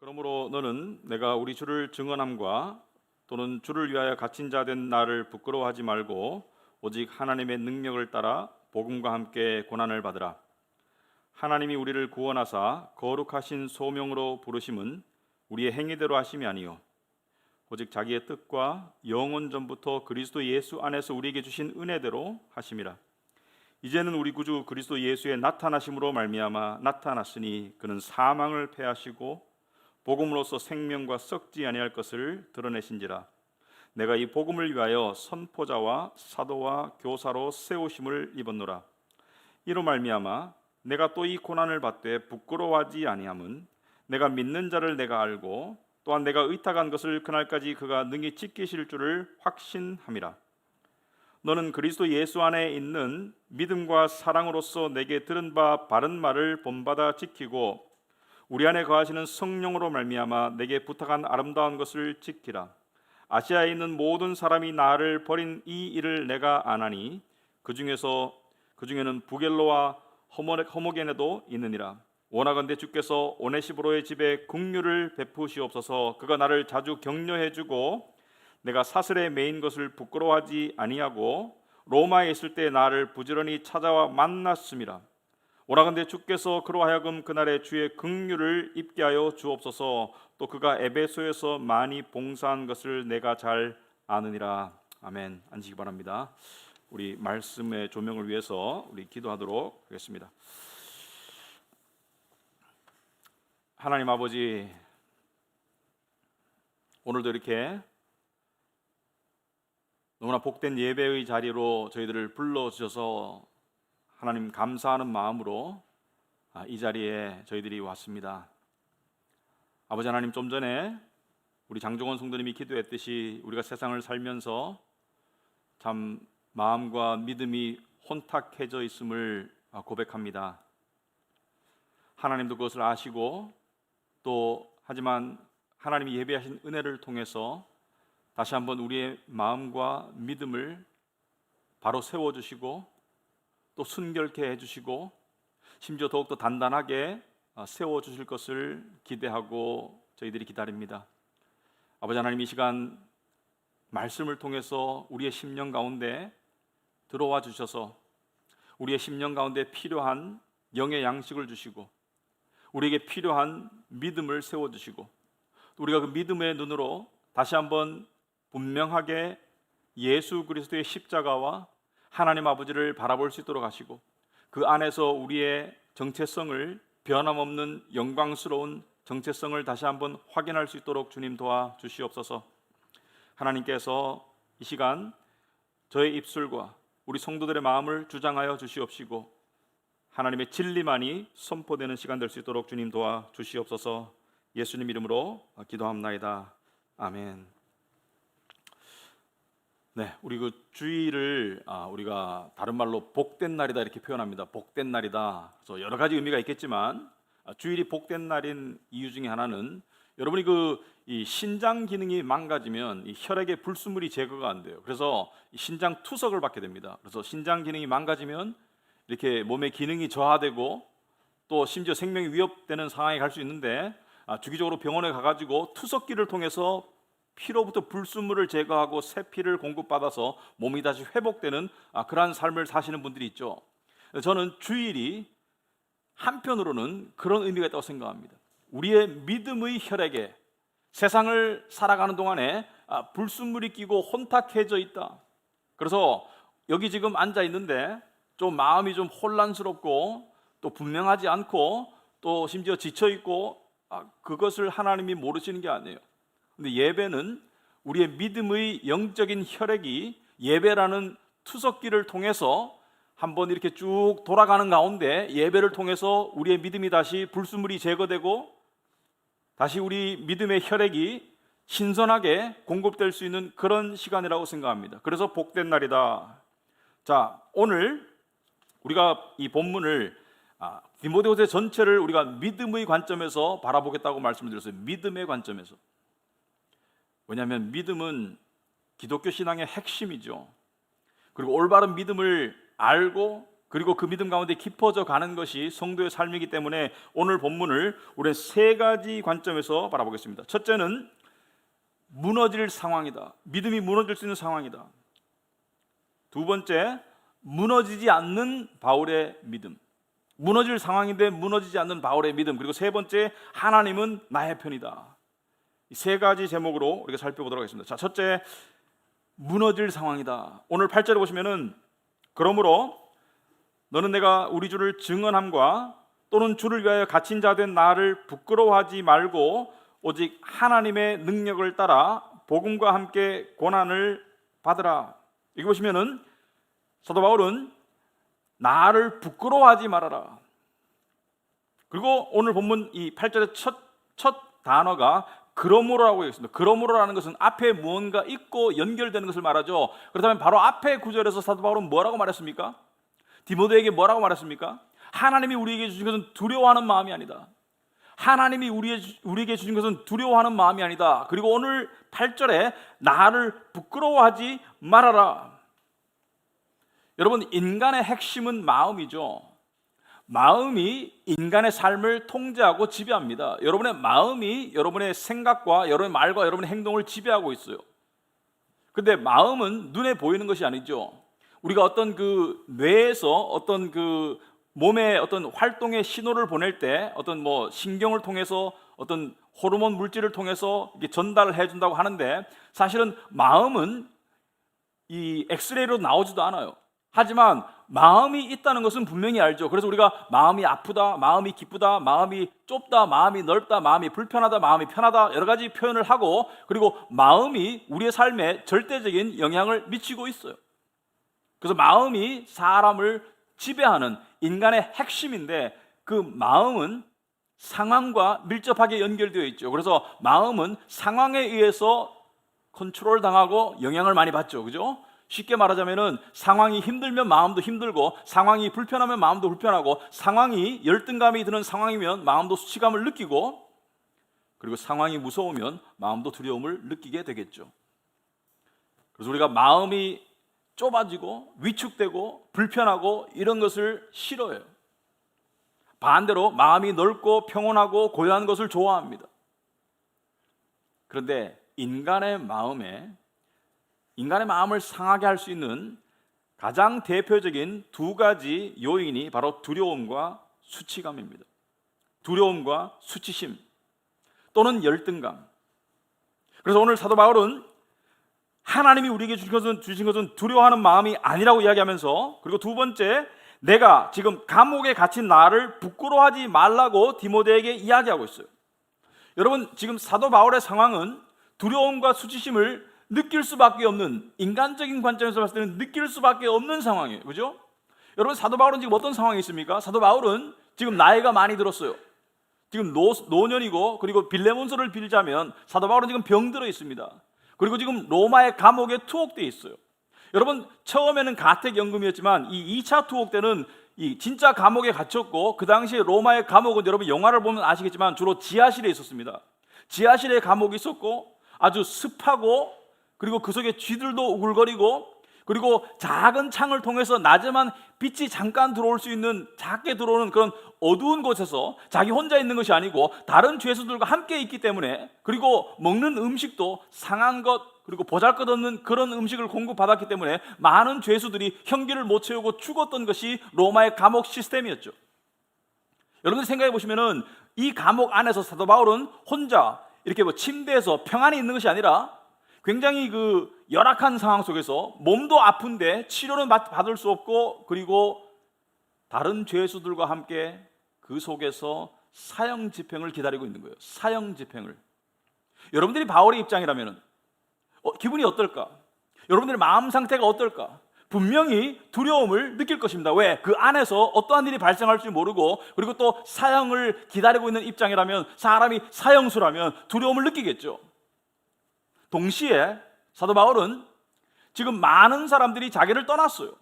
그러므로 너는 내가 우리 주를 증언함과 또는 주를 위하여 갇힌 자 된 나를 부끄러워하지 말고 오직 하나님의 능력을 따라 복음과 함께 고난을 받으라. 하나님이 우리를 구원하사 거룩하신 소명으로 부르심은 우리의 행위대로 하심이 아니요 오직 자기의 뜻과 영원 전부터 그리스도 예수 안에서 우리에게 주신 은혜대로 하심이라. 이제는 우리 구주 그리스도 예수의 나타나심으로 말미암아 나타났으니 그는 사망을 패하시고 복음으로써 생명과 썩지 아니할 것을 드러내신지라. 내가 이 복음을 위하여 선포자와 사도와 교사로 세우심을 입었노라. 이로 말미암아 내가 또 이 고난을 받되 부끄러워하지 아니함은 내가 믿는 자를 내가 알고 또한 내가 의탁한 것을 그날까지 그가 능히 지키실 줄을 확신함이라. 너는 그리스도 예수 안에 있는 믿음과 사랑으로서 내게 들은 바 바른 말을 본받아 지키고 우리 안에 거하시는 성령으로 말미암아 내게 부탁한 아름다운 것을 지키라. 아시아에 있는 모든 사람이 나를 버린 이 일을 내가 아나니 그중에는 부겔로와 허모게네도 있느니라. 원하건대 주께서 오네시브로의 집에 긍휼을 베푸시옵소서. 그가 나를 자주 격려해주고 내가 사슬에 매인 것을 부끄러워하지 아니하고 로마에 있을 때 나를 부지런히 찾아와 만났음이라. 오라건대 주께서 그로 하여금 그날에 주의 긍휼을 입게 하여 주옵소서. 또 그가 에베소에서 많이 봉사한 것을 내가 잘 아느니라. 아멘. 앉으시기 바랍니다. 우리 말씀의 조명을 위해서 우리 기도하도록 하겠습니다. 하나님 아버지, 오늘도 이렇게 너무나 복된 예배의 자리로 저희들을 불러주셔서 하나님 감사하는 마음으로 이 자리에 저희들이 왔습니다. 아버지 하나님, 좀 전에 우리 장종원 성도님이 기도했듯이 우리가 세상을 살면서 참 마음과 믿음이 혼탁해져 있음을 고백합니다. 하나님도 그것을 아시고 또 하지만 하나님이 예배하신 은혜를 통해서 다시 한번 우리의 마음과 믿음을 바로 세워주시고 또 순결케 해주시고 심지어 더욱더 단단하게 세워주실 것을 기대하고 저희들이 기다립니다. 아버지 하나님, 이 시간 말씀을 통해서 우리의 심령 가운데 들어와 주셔서 우리의 심령 가운데 필요한 영의 양식을 주시고 우리에게 필요한 믿음을 세워주시고 우리가 그 믿음의 눈으로 다시 한번 분명하게 예수 그리스도의 십자가와 하나님 아버지를 바라볼 수 있도록 하시고 그 안에서 우리의 정체성을 변함없는 영광스러운 정체성을 다시 한번 확인할 수 있도록 주님 도와주시옵소서. 하나님께서 이 시간 저의 입술과 우리 성도들의 마음을 주장하여 주시옵시고 하나님의 진리만이 선포되는 시간 될 수 있도록 주님 도와주시옵소서. 예수님 이름으로 기도합나이다. 아멘. 네, 우리 그 주일을 우리가 다른 말로 복된 날이다 이렇게 표현합니다. 복된 날이다. 그래서 여러 가지 의미가 있겠지만 주일이 복된 날인 이유 중에 하나는 여러분이 이 신장 기능이 망가지면 이 혈액의 불순물이 제거가 안 돼요. 그래서 이 신장 투석을 받게 됩니다. 그래서 신장 기능이 망가지면 이렇게 몸의 기능이 저하되고 또 심지어 생명이 위협되는 상황에 갈 수 있는데 주기적으로 병원에 가가지고 투석기를 통해서 피로부터 불순물을 제거하고 새 피를 공급받아서 몸이 다시 회복되는 그러한 삶을 사시는 분들이 있죠. 저는 주일이 한편으로는 그런 의미가 있다고 생각합니다. 우리의 믿음의 혈액에 세상을 살아가는 동안에 불순물이 끼고 혼탁해져 있다. 그래서 여기 지금 앉아 있는데 좀 마음이 좀 혼란스럽고 또 분명하지 않고 또 심지어 지쳐 있고 그것을 하나님이 모르시는 게 아니에요. 근데 예배는 우리의 믿음의 영적인 혈액이 예배라는 투석기를 통해서 한번 이렇게 쭉 돌아가는 가운데 예배를 통해서 우리의 믿음이 다시 불순물이 제거되고 다시 우리 믿음의 혈액이 신선하게 공급될 수 있는 그런 시간이라고 생각합니다. 그래서 복된 날이다. 자, 오늘 우리가 이 본문을 디모데후서 전체를 우리가 믿음의 관점에서 바라보겠다고 말씀을 드렸어요. 믿음의 관점에서. 왜냐하면 믿음은 기독교 신앙의 핵심이죠. 그리고 올바른 믿음을 알고 그리고 그 믿음 가운데 깊어져 가는 것이 성도의 삶이기 때문에 오늘 본문을 우리는 세 가지 관점에서 바라보겠습니다. 첫째는 무너질 상황이다. 믿음이 무너질 수 있는 상황이다. 두 번째, 무너지지 않는 바울의 믿음. 무너질 상황인데 무너지지 않는 바울의 믿음. 그리고 세 번째, 하나님은 나의 편이다. 이 세 가지 제목으로 우리가 살펴보도록 하겠습니다. 자, 첫째, 무너질 상황이다. 오늘 8절에 보시면은 그러므로 너는 내가 우리 주를 증언함과 또는 주를 위하여 갇힌 자 된 나를 부끄러워하지 말고 오직 하나님의 능력을 따라 복음과 함께 고난을 받으라. 여기 보시면은 사도 바울은 나를 부끄러워하지 말아라. 그리고 오늘 본문 이 8절의 첫 단어가 그러므로라고 했습니다. 그러므로라는 것은 앞에 무언가 있고 연결되는 것을 말하죠. 그렇다면 바로 앞에 구절에서 사도 바울은 뭐라고 말했습니까? 디모데에게 뭐라고 말했습니까? 하나님이 우리에게 주신 것은 두려워하는 마음이 아니다. 하나님이 우리에게 주신 것은 두려워하는 마음이 아니다. 그리고 오늘 8절에 나를 부끄러워하지 말아라. 여러분, 인간의 핵심은 마음이죠. 마음이 인간의 삶을 통제하고 지배합니다. 여러분의 마음이 여러분의 생각과 여러분의 말과 여러분의 행동을 지배하고 있어요. 근데 마음은 눈에 보이는 것이 아니죠. 우리가 어떤 그 뇌에서 어떤 그 몸의 어떤 활동의 신호를 보낼 때 어떤 뭐 신경을 통해서 어떤 호르몬 물질을 통해서 이게 전달을 해준다고 하는데 사실은 마음은 이 엑스레이로 나오지도 않아요. 하지만 마음이 있다는 것은 분명히 알죠. 그래서 우리가 마음이 아프다, 마음이 기쁘다, 마음이 좁다, 마음이 넓다, 마음이 불편하다, 마음이 편하다 여러 가지 표현을 하고 그리고 마음이 우리의 삶에 절대적인 영향을 미치고 있어요. 그래서 마음이 사람을 지배하는 인간의 핵심인데 그 마음은 상황과 밀접하게 연결되어 있죠. 그래서 마음은 상황에 의해서 컨트롤 당하고 영향을 많이 받죠. 그죠? 쉽게 말하자면은 상황이 힘들면 마음도 힘들고 상황이 불편하면 마음도 불편하고 상황이 열등감이 드는 상황이면 마음도 수치감을 느끼고 그리고 상황이 무서우면 마음도 두려움을 느끼게 되겠죠. 그래서 우리가 마음이 좁아지고 위축되고 불편하고 이런 것을 싫어해요. 반대로 마음이 넓고 평온하고 고요한 것을 좋아합니다. 그런데 인간의 마음을 상하게 할 수 있는 가장 대표적인 두 가지 요인이 바로 두려움과 수치감입니다. 두려움과 수치심 또는 열등감. 그래서 오늘 사도 바울은 하나님이 우리에게 주신 것은 두려워하는 마음이 아니라고 이야기하면서 그리고 두 번째, 내가 지금 감옥에 갇힌 나를 부끄러워하지 말라고 디모데에게 이야기하고 있어요. 여러분, 지금 사도 바울의 상황은 두려움과 수치심을 느낄 수밖에 없는, 인간적인 관점에서 봤을 때는 느낄 수밖에 없는 상황이에요. 그죠? 여러분, 사도 바울은 지금 어떤 상황에 있습니까? 사도 바울은 지금 나이가 많이 들었어요. 지금 노년이고 그리고 빌레몬서를 빌자면 사도 바울은 지금 병들어 있습니다. 그리고 지금 로마의 감옥에 투옥되어 있어요. 여러분, 처음에는 가택연금이었지만 이 2차 투옥 때는 이 진짜 감옥에 갇혔고 그 당시에 로마의 감옥은 여러분 영화를 보면 아시겠지만 주로 지하실에 있었습니다. 지하실에 감옥이 있었고 아주 습하고 그리고 그 속에 쥐들도 우글거리고 그리고 작은 창을 통해서 낮에만 빛이 잠깐 들어올 수 있는 작게 들어오는 그런 어두운 곳에서 자기 혼자 있는 것이 아니고 다른 죄수들과 함께 있기 때문에 그리고 먹는 음식도 상한 것 그리고 보잘것없는 그런 음식을 공급받았기 때문에 많은 죄수들이 형기를 못 채우고 죽었던 것이 로마의 감옥 시스템이었죠. 여러분들 생각해 보시면은 이 감옥 안에서 사도 바울은 혼자 이렇게 뭐 침대에서 평안히 있는 것이 아니라 굉장히 그 열악한 상황 속에서 몸도 아픈데 치료는 받을 수 없고 그리고 다른 죄수들과 함께 그 속에서 사형 집행을 기다리고 있는 거예요. 사형 집행을. 여러분들이 바울의 입장이라면 기분이 어떨까? 여러분들의 마음 상태가 어떨까? 분명히 두려움을 느낄 것입니다. 왜? 그 안에서 어떠한 일이 발생할지 모르고 그리고 또 사형을 기다리고 있는 입장이라면 사람이 사형수라면 두려움을 느끼겠죠. 동시에 사도 바울은 지금 많은 사람들이 자기를 떠났어요.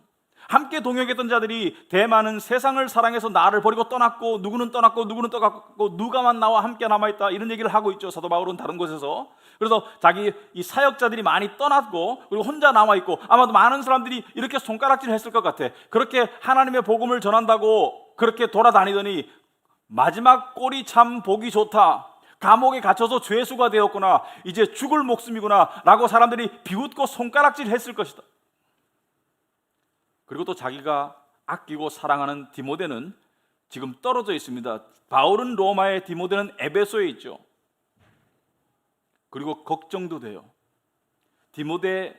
함께 동역했던 자들이 대만은 세상을 사랑해서 나를 버리고 떠났고 누구는 떠났고 누구는 떠났고 누가만 나와 함께 남아있다, 이런 얘기를 하고 있죠. 사도 바울은 다른 곳에서. 그래서 자기 이 사역자들이 많이 떠났고 그리고 혼자 남아있고 아마도 많은 사람들이 이렇게 손가락질을 했을 것 같아. 그렇게 하나님의 복음을 전한다고 그렇게 돌아다니더니 마지막 꼴이 참 보기 좋다, 감옥에 갇혀서 죄수가 되었구나, 이제 죽을 목숨이구나 라고 사람들이 비웃고 손가락질 했을 것이다. 그리고 또 자기가 아끼고 사랑하는 디모데는 지금 떨어져 있습니다. 바울은 로마에, 디모데는 에베소에 있죠. 그리고 걱정도 돼요. 디모데가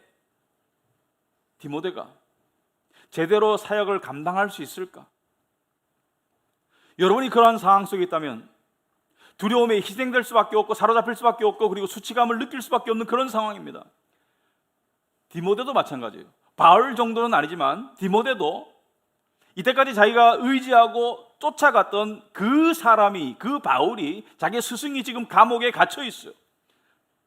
제대로 사역을 감당할 수 있을까? 여러분이 그러한 상황 속에 있다면 두려움에 희생될 수밖에 없고 사로잡힐 수밖에 없고 그리고 수치감을 느낄 수밖에 없는 그런 상황입니다. 디모데도 마찬가지예요. 바울 정도는 아니지만 디모데도 이때까지 자기가 의지하고 쫓아갔던 그 사람이, 그 바울이, 자기의 스승이 지금 감옥에 갇혀 있어요.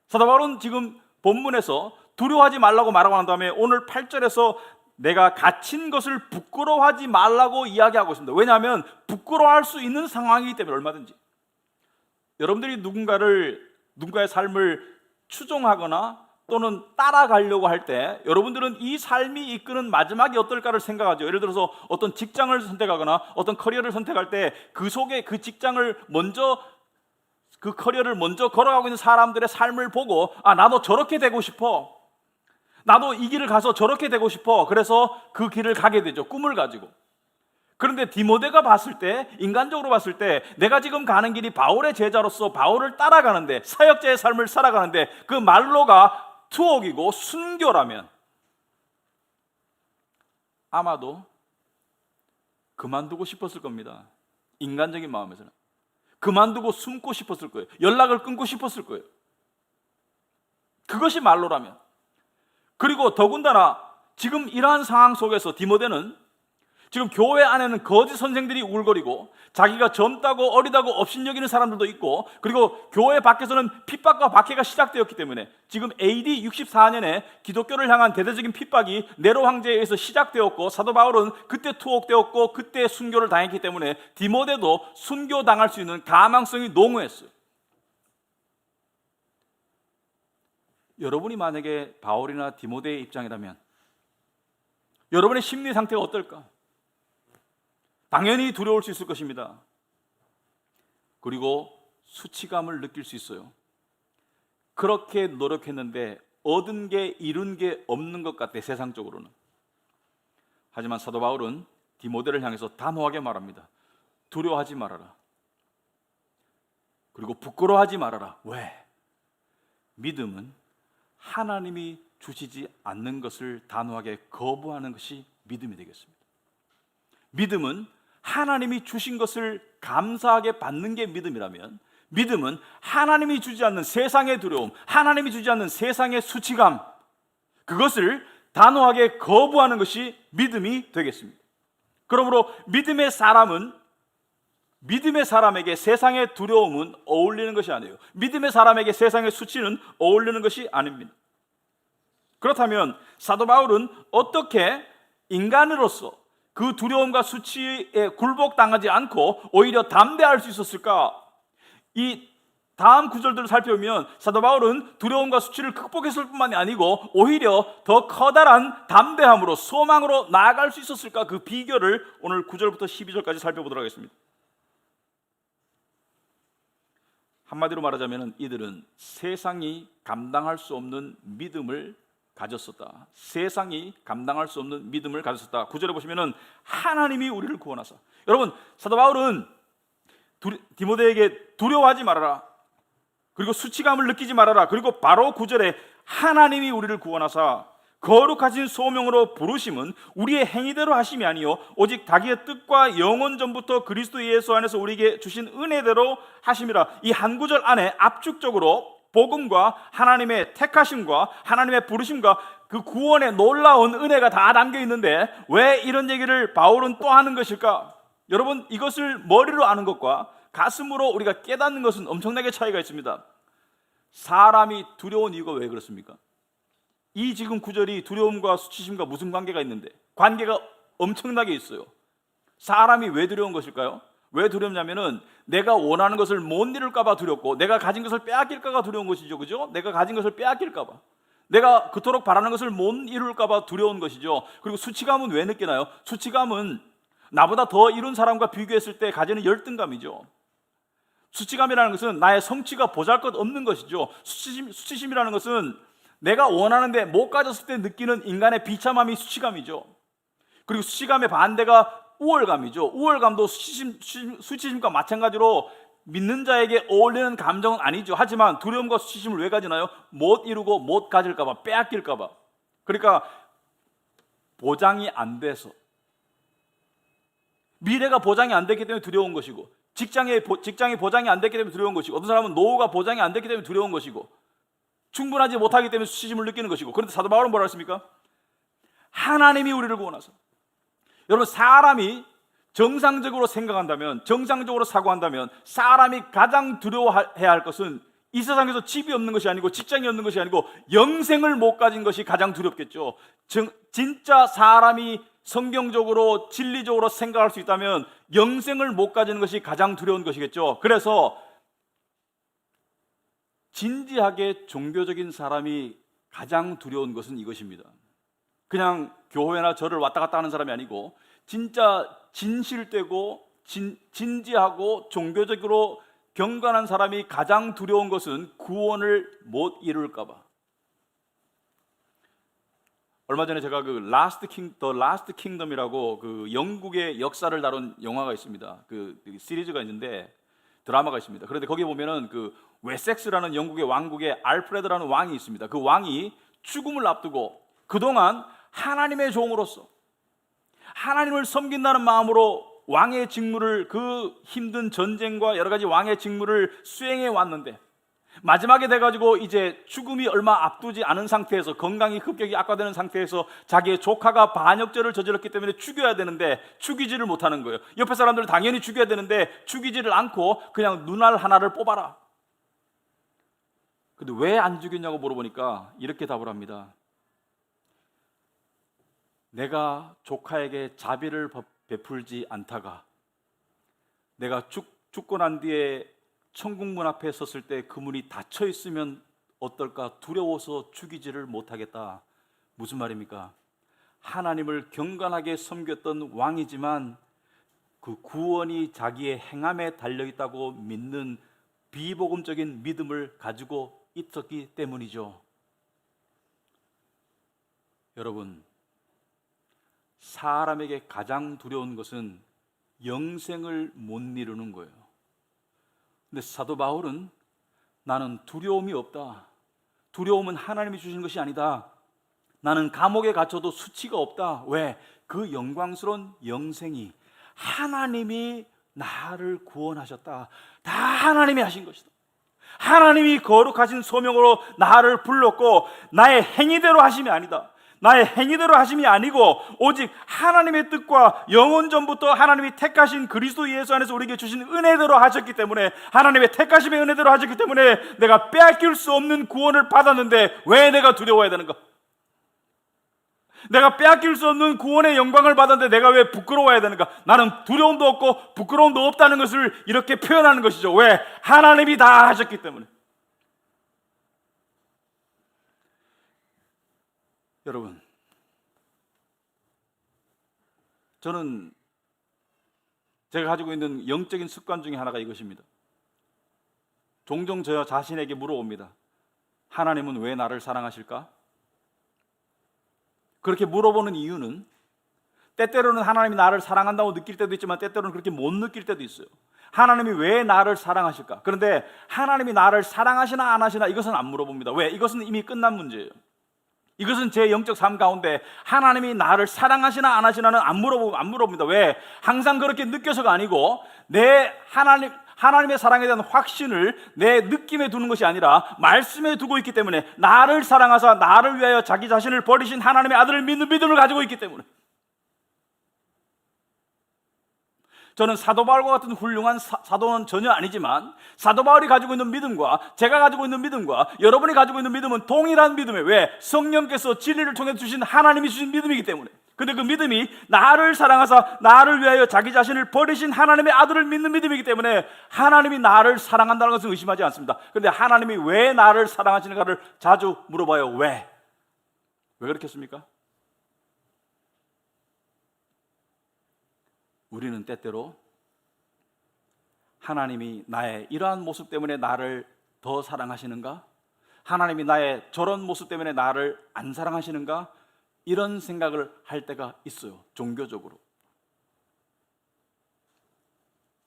사도 바울은 지금 본문에서 두려워하지 말라고 말하고 난 다음에 오늘 8절에서 내가 갇힌 것을 부끄러워하지 말라고 이야기하고 있습니다. 왜냐하면 부끄러워할 수 있는 상황이기 때문에. 얼마든지 여러분들이 누군가의 삶을 추종하거나 또는 따라가려고 할 때 여러분들은 이 삶이 이끄는 마지막이 어떨까를 생각하죠. 예를 들어서 어떤 직장을 선택하거나 어떤 커리어를 선택할 때 그 속에 그 직장을 먼저, 그 커리어를 먼저 걸어가고 있는 사람들의 삶을 보고 나도 저렇게 되고 싶어, 나도 이 길을 가서 저렇게 되고 싶어, 그래서 그 길을 가게 되죠. 꿈을 가지고. 그런데 디모데가 봤을 때, 인간적으로 봤을 때 내가 지금 가는 길이 바울의 제자로서 바울을 따라가는데, 사역자의 삶을 살아가는데 그 말로가 투옥이고 순교라면 아마도 그만두고 싶었을 겁니다. 인간적인 마음에서는 그만두고 숨고 싶었을 거예요. 연락을 끊고 싶었을 거예요. 그것이 말로라면. 그리고 더군다나 지금 이러한 상황 속에서 디모데는 지금 교회 안에는 거짓 선생들이 우글거리고 자기가 젊다고 어리다고 업신여기는 사람들도 있고, 그리고 교회 밖에서는 핍박과 박해가 시작되었기 때문에 지금 AD 64년에 기독교를 향한 대대적인 핍박이 네로 황제에 의해서 시작되었고, 사도 바울은 그때 투옥되었고 그때 순교를 당했기 때문에 디모데도 순교당할 수 있는 가망성이 농후했어요. 여러분이 만약에 바울이나 디모데의 입장이라면 여러분의 심리 상태가 어떨까? 당연히 두려울 수 있을 것입니다. 그리고 수치감을 느낄 수 있어요. 그렇게 노력했는데 얻은 게, 이룬 게 없는 것 같아, 세상적으로는. 하지만 사도 바울은 디모데를 향해서 단호하게 말합니다. 두려워하지 말아라. 그리고 부끄러워하지 말아라. 왜? 믿음은 하나님이 주시지 않는 것을 단호하게 거부하는 것이 믿음이 되겠습니다. 믿음은 하나님이 주신 것을 감사하게 받는 게 믿음이라면, 믿음은 하나님이 주지 않는 세상의 두려움, 하나님이 주지 않는 세상의 수치감, 그것을 단호하게 거부하는 것이 믿음이 되겠습니다. 그러므로 믿음의 사람에게 세상의 두려움은 어울리는 것이 아니에요. 믿음의 사람에게 세상의 수치는 어울리는 것이 아닙니다. 그렇다면 사도 바울은 어떻게 인간으로서 그 두려움과 수치에 굴복당하지 않고 오히려 담대할 수 있었을까? 이 다음 구절들을 살펴보면 사도 바울은 두려움과 수치를 극복했을 뿐만이 아니고 오히려 더 커다란 담대함으로, 소망으로 나아갈 수 있었을까? 그 비결을 오늘 9절부터 12절까지 살펴보도록 하겠습니다. 한마디로 말하자면 이들은 세상이 감당할 수 없는 믿음을 가졌었다. 세상이 감당할 수 없는 믿음을 가졌었다. 9절에 보시면은 하나님이 우리를 구원하사. 여러분, 사도 바울은 디모데에게 두려워하지 말아라, 그리고 수치감을 느끼지 말아라, 그리고 바로 9절에 하나님이 우리를 구원하사 거룩하신 소명으로 부르심은 우리의 행위대로 하심이 아니요 오직 자기의 뜻과 영원 전부터 그리스도 예수 안에서 우리에게 주신 은혜대로 하심이라. 이 한 구절 안에 압축적으로 복음과 하나님의 택하심과 하나님의 부르심과 그 구원의 놀라운 은혜가 다 담겨 있는데 왜 이런 얘기를 바울은 또 하는 것일까? 여러분, 이것을 머리로 아는 것과 가슴으로 우리가 깨닫는 것은 엄청나게 차이가 있습니다. 사람이 두려운 이유가 왜 그렇습니까? 이 지금 구절이 두려움과 수치심과 무슨 관계가 있는데, 관계가 엄청나게 있어요. 사람이 왜 두려운 것일까요? 왜 두렵냐면은 내가 원하는 것을 못 이룰까 봐 두렵고, 내가 가진 것을 빼앗길까 봐 두려운 것이죠. 그죠? 내가 가진 것을 빼앗길까 봐, 내가 그토록 바라는 것을 못 이룰까 봐 두려운 것이죠. 그리고 수치감은 왜 느끼나요? 수치감은 나보다 더 이룬 사람과 비교했을 때 가지는 열등감이죠. 수치감이라는 것은 나의 성취가 보잘것없는 것이죠. 수치심이라는 것은 내가 원하는데 못 가졌을 때 느끼는 인간의 비참함이 수치감이죠. 그리고 수치감의 반대가 우월감이죠. 우월감도 수치심과 마찬가지로 믿는 자에게 어울리는 감정은 아니죠. 하지만 두려움과 수치심을 왜 가지나요? 못 이루고 못 가질까 봐, 빼앗길까 봐. 그러니까 보장이 안 돼서, 미래가 보장이 안 됐기 때문에 두려운 것이고, 직장이 보장이 안 됐기 때문에 두려운 것이고, 어떤 사람은 노후가 보장이 안 됐기 때문에 두려운 것이고, 충분하지 못하기 때문에 수치심을 느끼는 것이고. 그런데 사도 바울은 뭐라 했습니까? 하나님이 우리를 구원하사. 여러분, 사람이 정상적으로 생각한다면, 정상적으로 사고한다면 사람이 가장 두려워해야 할 것은 이 세상에서 집이 없는 것이 아니고, 직장이 없는 것이 아니고, 영생을 못 가진 것이 가장 두렵겠죠. 진짜 사람이 성경적으로 진리적으로 생각할 수 있다면 영생을 못 가지는 것이 가장 두려운 것이겠죠. 그래서 진지하게 종교적인 사람이 가장 두려운 것은 이것입니다. 그냥 교회나 절을 왔다 갔다 하는 사람이 아니고, 진짜 진실되고 진지하고 종교적으로 경건한 사람이 가장 두려운 것은 구원을 못 이룰까 봐. 얼마 전에 제가 더 라스트 킹덤이라고 그 영국의 역사를 다룬 영화가 있습니다. 그 시리즈가 있는데, 드라마가 있습니다. 그런데 거기에 보면은 그 웨섹스라는 영국의 왕국에 알프레드라는 왕이 있습니다. 그 왕이 죽음을 앞두고 그동안 하나님의 종으로서 하나님을 섬긴다는 마음으로 왕의 직무를, 그 힘든 전쟁과 여러 가지 왕의 직무를 수행해 왔는데, 마지막에 돼가지고 이제 죽음이 얼마 앞두지 않은 상태에서, 건강이 급격히 악화되는 상태에서 자기의 조카가 반역죄를 저질렀기 때문에 죽여야 되는데 죽이지를 못하는 거예요. 옆에 사람들은 당연히 죽여야 되는데 죽이지를 않고 그냥 눈알 하나를 뽑아라. 근데 왜 안 죽였냐고 물어보니까 이렇게 답을 합니다. 내가 조카에게 자비를 베풀지 않다가 내가 죽고 난 뒤에 천국 문 앞에 섰을 때 그 문이 닫혀 있으면 어떨까 두려워서 죽이지를 못하겠다. 무슨 말입니까? 하나님을 경건하게 섬겼던 왕이지만 그 구원이 자기의 행함에 달려있다고 믿는 비복음적인 믿음을 가지고 있었기 때문이죠. 여러분, 사람에게 가장 두려운 것은 영생을 못 이루는 거예요. 근데 사도 바울은 나는 두려움이 없다. 두려움은 하나님이 주신 것이 아니다. 나는 감옥에 갇혀도 수치가 없다. 왜? 그 영광스러운 영생이 하나님이 나를 구원하셨다. 다 하나님이 하신 것이다. 하나님이 거룩하신 소명으로 나를 불렀고 나의 행위대로 하심이 아니다. 나의 행위대로 하심이 아니고 오직 하나님의 뜻과 영원 전부터 하나님이 택하신 그리스도 예수 안에서 우리에게 주신 은혜대로 하셨기 때문에, 하나님의 택하심의 은혜대로 하셨기 때문에 내가 빼앗길 수 없는 구원을 받았는데 왜 내가 두려워해야 되는가? 내가 빼앗길 수 없는 구원의 영광을 받았는데 내가 왜 부끄러워해야 되는가? 나는 두려움도 없고 부끄러움도 없다는 것을 이렇게 표현하는 것이죠. 왜? 하나님이 다 하셨기 때문에. 여러분, 저는 제가 가지고 있는 영적인 습관 중에 하나가 이것입니다. 종종 저 자신에게 물어봅니다. 하나님은 왜 나를 사랑하실까? 그렇게 물어보는 이유는 때때로는 하나님이 나를 사랑한다고 느낄 때도 있지만 때때로는 그렇게 못 느낄 때도 있어요. 하나님이 왜 나를 사랑하실까? 그런데 하나님이 나를 사랑하시나 안 하시나 이것은 안 물어봅니다. 왜? 이것은 이미 끝난 문제예요. 이것은 제 영적 삶 가운데 하나님이 나를 사랑하시나 안 하시나는 안 물어봅니다. 왜? 항상 그렇게 느껴서가 아니고 내 하나님의 사랑에 대한 확신을 내 느낌에 두는 것이 아니라 말씀에 두고 있기 때문에, 나를 사랑하사 나를 위하여 자기 자신을 버리신 하나님의 아들을 믿는 믿음을 가지고 있기 때문에. 저는 사도 바울과 같은 훌륭한 사도는 전혀 아니지만 사도 바울이 가지고 있는 믿음과 제가 가지고 있는 믿음과 여러분이 가지고 있는 믿음은 동일한 믿음이에요. 왜? 성령께서 진리를 통해 주신 하나님이 주신 믿음이기 때문에. 근데 그 믿음이 나를 사랑하사 나를 위하여 자기 자신을 버리신 하나님의 아들을 믿는 믿음이기 때문에 하나님이 나를 사랑한다는 것은 의심하지 않습니다. 그런데 하나님이 왜 나를 사랑하시는가를 자주 물어봐요. 왜 그렇겠습니까? 우리는 때때로 하나님이 나의 이러한 모습 때문에 나를 더 사랑하시는가? 하나님이 나의 저런 모습 때문에 나를 안 사랑하시는가? 이런 생각을 할 때가 있어요. 종교적으로.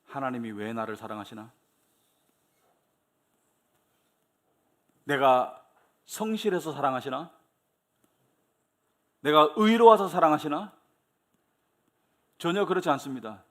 하나님이 왜 나를 사랑하시나? 내가 성실해서 사랑하시나? 내가 의로워서 사랑하시나? 전혀 그렇지 않습니다.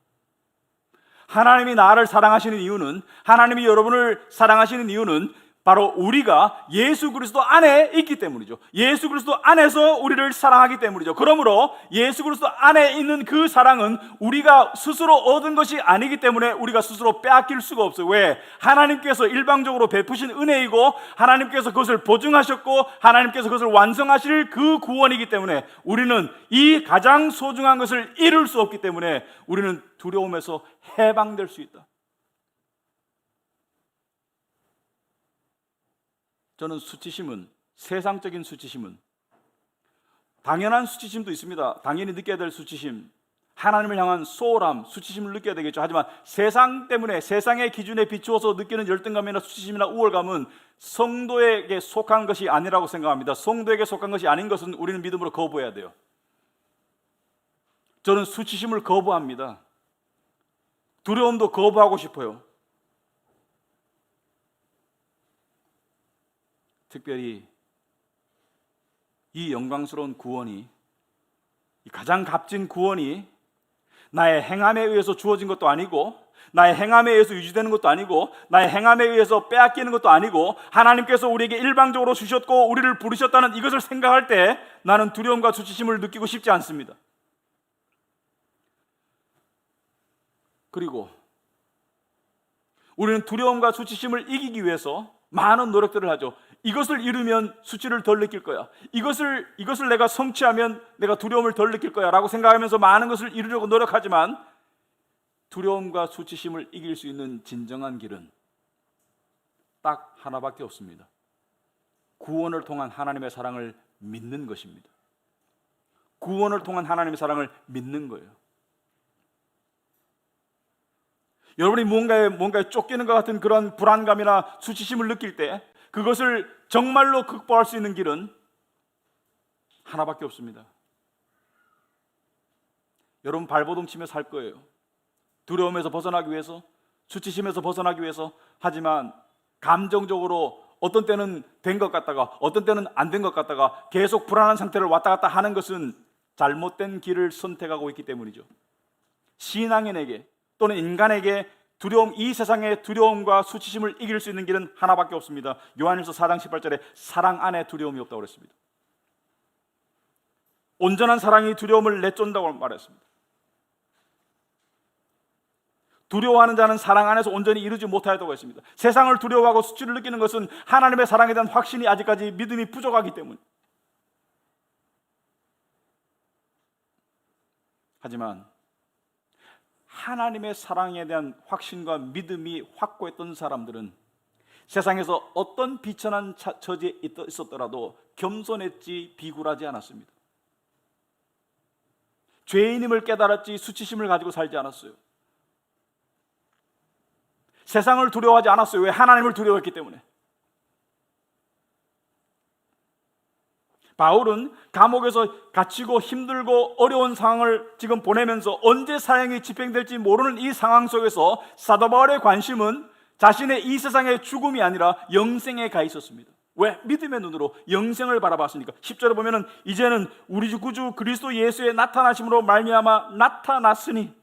하나님이 나를 사랑하시는 이유는, 하나님이 여러분을 사랑하시는 이유는 바로 우리가 예수 그리스도 안에 있기 때문이죠. 예수 그리스도 안에서 우리를 사랑하기 때문이죠. 그러므로 예수 그리스도 안에 있는 그 사랑은 우리가 스스로 얻은 것이 아니기 때문에 우리가 스스로 빼앗길 수가 없어요. 왜? 하나님께서 일방적으로 베푸신 은혜이고 하나님께서 그것을 보증하셨고 하나님께서 그것을 완성하실 그 구원이기 때문에 우리는 이 가장 소중한 것을 잃을 수 없기 때문에 우리는 두려움에서 해방될 수 있다. 저는 수치심은, 세상적인 수치심은, 당연한 수치심도 있습니다. 당연히 느껴야 될 수치심, 하나님을 향한 소홀함, 수치심을 느껴야 되겠죠. 하지만 세상 때문에, 세상의 기준에 비추어서 느끼는 열등감이나 수치심이나 우월감은 성도에게 속한 것이 아니라고 생각합니다. 성도에게 속한 것이 아닌 것은 우리는 믿음으로 거부해야 돼요. 저는 수치심을 거부합니다. 두려움도 거부하고 싶어요. 특별히 이 영광스러운 구원이, 이 가장 값진 구원이 나의 행함에 의해서 주어진 것도 아니고 나의 행함에 의해서 유지되는 것도 아니고 나의 행함에 의해서 빼앗기는 것도 아니고 하나님께서 우리에게 일방적으로 주셨고 우리를 부르셨다는 이것을 생각할 때 나는 두려움과 수치심을 느끼고 싶지 않습니다. 그리고 우리는 두려움과 수치심을 이기기 위해서 많은 노력들을 하죠. 이것을 이루면 수치를 덜 느낄 거야. 이것을 내가 성취하면 내가 두려움을 덜 느낄 거야 라고 생각하면서 많은 것을 이루려고 노력하지만 두려움과 수치심을 이길 수 있는 진정한 길은 딱 하나밖에 없습니다. 구원을 통한 하나님의 사랑을 믿는 것입니다. 구원을 통한 하나님의 사랑을 믿는 거예요. 여러분이 뭔가에 쫓기는 것 같은 그런 불안감이나 수치심을 느낄 때 그것을 정말로 극복할 수 있는 길은 하나밖에 없습니다. 여러분 발버둥 치며 살 거예요. 두려움에서 벗어나기 위해서, 수치심에서 벗어나기 위해서. 하지만 감정적으로 어떤 때는 된 것 같다가 어떤 때는 안 된 것 같다가 계속 불안한 상태를 왔다 갔다 하는 것은 잘못된 길을 선택하고 있기 때문이죠. 신앙인에게 또는 인간에게 두려움, 이 세상의 두려움과 수치심을 이길 수 있는 길은 하나밖에 없습니다. 요한일서 4장 18절에 사랑 안에 두려움이 없다고 그랬습니다. 온전한 사랑이 두려움을 내쫓는다고 말했습니다. 두려워하는 자는 사랑 안에서 온전히 이루지 못하였다고 했습니다. 세상을 두려워하고 수치를 느끼는 것은 하나님의 사랑에 대한 확신이 아직까지 믿음이 부족하기 때문에. 하지만 하나님의 사랑에 대한 확신과 믿음이 확고했던 사람들은 세상에서 어떤 비천한 처지에 있었더라도 겸손했지 비굴하지 않았습니다. 죄인임을 깨달았지 수치심을 가지고 살지 않았어요. 세상을 두려워하지 않았어요. 왜? 하나님을 두려워했기 때문에. 바울은 감옥에서 갇히고 힘들고 어려운 상황을 지금 보내면서 언제 사형이 집행될지 모르는 이 상황 속에서 사도 바울의 관심은 자신의 이 세상의 죽음이 아니라 영생에 가 있었습니다. 왜? 믿음의 눈으로 영생을 바라봤으니까. 10절에 보면은 이제는 우리 주 구주 그리스도 예수의 나타나심으로 말미암아 나타났으니,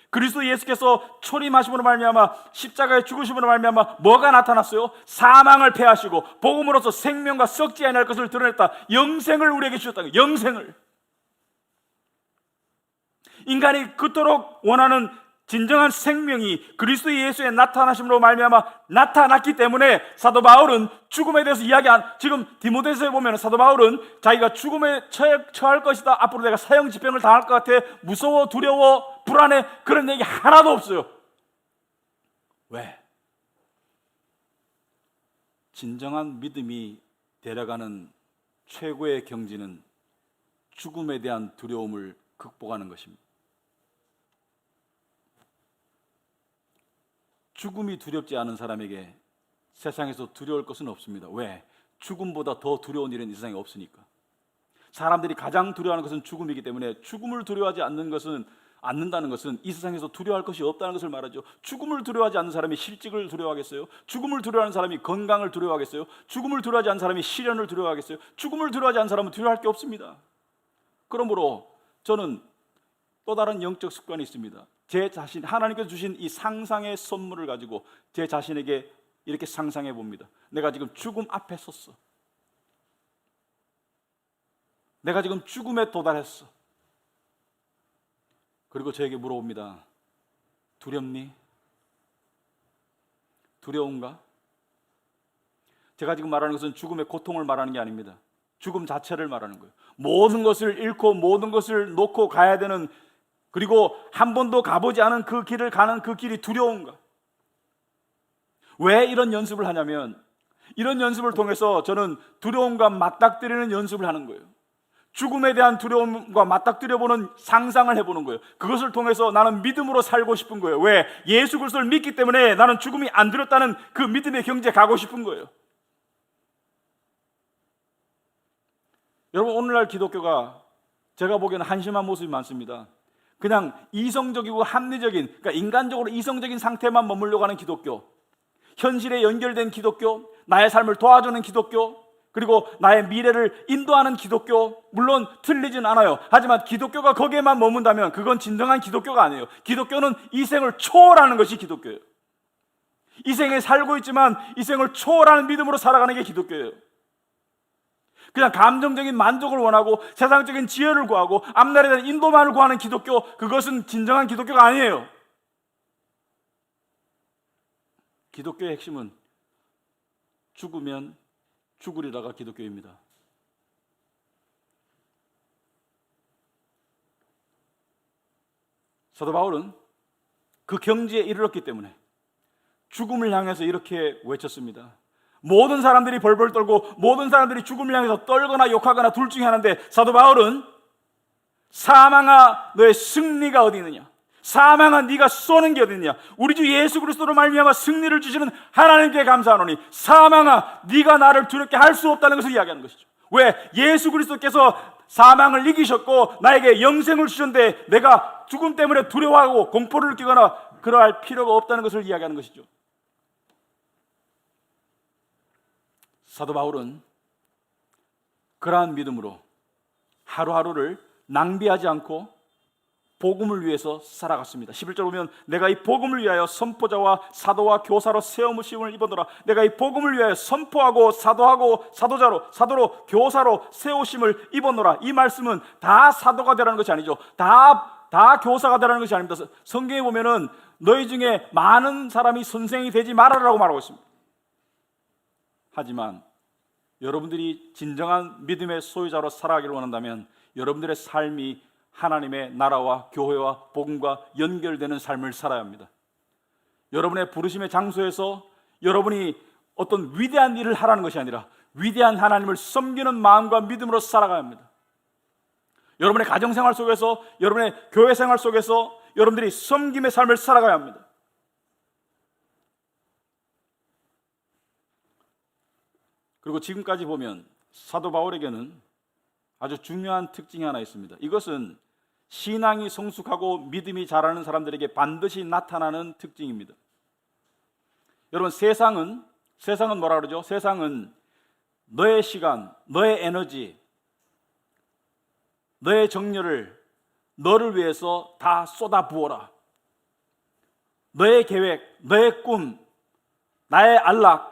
그리스도 예수께서 초림하심으로 말미암아 십자가의 죽으심으로 말미암아 뭐가 나타났어요? 사망을 패하시고 복음으로서 생명과 썩지 아니할 것을 드러냈다. 영생을 우리에게 주셨다. 영생을. 인간이 그토록 원하는 진정한 생명이 그리스도 예수의 나타나심으로 말미암아 나타났기 때문에 사도 바울은 죽음에 대해서 지금 디모데서에 보면 사도 바울은 자기가 죽음에 처할 것이다, 앞으로 내가 사형 집행을 당할 것 같아, 무서워, 두려워, 불안해, 그런 얘기 하나도 없어요. 왜? 진정한 믿음이 데려가는 최고의 경지는 죽음에 대한 두려움을 극복하는 것입니다. 죽음이 두렵지 않은 사람에게 세상에서 두려울 것은 없습니다. 왜? 죽음보다 더 두려운 일은 이 세상에 없으니까. 사람들이 가장 두려워하는 것은 죽음이기 때문에 죽음을 두려워하지 않는다는 것은 이 세상에서 두려워할 것이 없다는 것을 말하죠. 죽음을 두려워하지 않는 사람이 실직을 두려워하겠어요? 죽음을 두려워하는 사람이 건강을 두려워하겠어요? 죽음을 두려워하지 않는 사람이 시련을 두려워하겠어요? 죽음을 두려워하지 않는 사람은 두려워할 게 없습니다. 그러므로 저는 또 다른 영적 습관이 있습니다. 제 자신, 하나님께서 주신 이 상상의 선물을 가지고 제 자신에게 이렇게 상상해 봅니다. 내가 지금 죽음 앞에 섰어. 내가 지금 죽음에 도달했어. 그리고 저에게 물어봅니다. 두렵니? 두려운가? 제가 지금 말하는 것은 죽음의 고통을 말하는 게 아닙니다. 죽음 자체를 말하는 거예요. 모든 것을 잃고 모든 것을 놓고 가야 되는, 그리고 한 번도 가보지 않은 그 길을 가는 그 길이 두려운가? 왜 이런 연습을 하냐면, 이런 연습을 통해서 저는 두려움과 맞닥뜨리는 연습을 하는 거예요. 죽음에 대한 두려움과 맞닥뜨려보는 상상을 해보는 거예요. 그것을 통해서 나는 믿음으로 살고 싶은 거예요. 왜? 예수 그리스도를 믿기 때문에 나는 죽음이 안 두렵다는 그 믿음의 경지에 가고 싶은 거예요. 여러분, 오늘날 기독교가 제가 보기에는 한심한 모습이 많습니다. 그냥 이성적이고 합리적인, 그러니까 인간적으로 이성적인 상태만 머물려고 하는 기독교, 현실에 연결된 기독교, 나의 삶을 도와주는 기독교, 그리고 나의 미래를 인도하는 기독교, 물론 틀리진 않아요. 하지만 기독교가 거기에만 머문다면 그건 진정한 기독교가 아니에요. 기독교는 이 생을 초월하는 것이 기독교예요. 이 생에 살고 있지만 이 생을 초월하는 믿음으로 살아가는 게 기독교예요. 그냥 감정적인 만족을 원하고 세상적인 지혜를 구하고 앞날에 대한 인도만을 구하는 기독교, 그것은 진정한 기독교가 아니에요. 기독교의 핵심은 죽으면 죽으리라가 기독교입니다. 사도 바울은 그 경지에 이르렀기 때문에 죽음을 향해서 이렇게 외쳤습니다. 모든 사람들이 벌벌 떨고 모든 사람들이 죽음을 향해서 떨거나 욕하거나 둘 중에 하나인데, 사도 바울은 사망아 너의 승리가 어디 있느냐, 사망아 네가 쏘는 게 어디 있느냐, 우리 주 예수 그리스도로 말미암아 승리를 주시는 하나님께 감사하노니 사망아 네가 나를 두렵게 할 수 없다는 것을 이야기하는 것이죠. 왜? 예수 그리스도께서 사망을 이기셨고 나에게 영생을 주셨는데 내가 죽음 때문에 두려워하고 공포를 느끼거나 그러할 필요가 없다는 것을 이야기하는 것이죠. 사도 바울은 그러한 믿음으로 하루하루를 낭비하지 않고 복음을 위해서 살아갔습니다. 11절 보면 내가 이 복음을 위하여 선포자와 사도와 교사로 세우심을 입었노라. 내가 이 복음을 위하여 선포하고 사도하고 사도로 교사로 세우심을 입었노라. 이 말씀은 다 사도가 되라는 것이 아니죠. 다 교사가 되라는 것이 아닙니다. 성경에 보면은 너희 중에 많은 사람이 선생이 되지 말아라라고 말하고 있습니다. 하지만 여러분들이 진정한 믿음의 소유자로 살아가기를 원한다면 여러분들의 삶이 하나님의 나라와 교회와 복음과 연결되는 삶을 살아야 합니다. 여러분의 부르심의 장소에서 여러분이 어떤 위대한 일을 하라는 것이 아니라 위대한 하나님을 섬기는 마음과 믿음으로 살아가야 합니다. 여러분의 가정생활 속에서, 여러분의 교회생활 속에서 여러분들이 섬김의 삶을 살아가야 합니다. 그리고 지금까지 보면 사도 바울에게는 아주 중요한 특징이 하나 있습니다. 이것은 신앙이 성숙하고 믿음이 자라는 사람들에게 반드시 나타나는 특징입니다. 여러분, 세상은 뭐라 그러죠? 세상은 너의 시간, 너의 에너지, 너의 정열을 너를 위해서 다 쏟아부어라. 너의 계획, 너의 꿈, 나의 안락,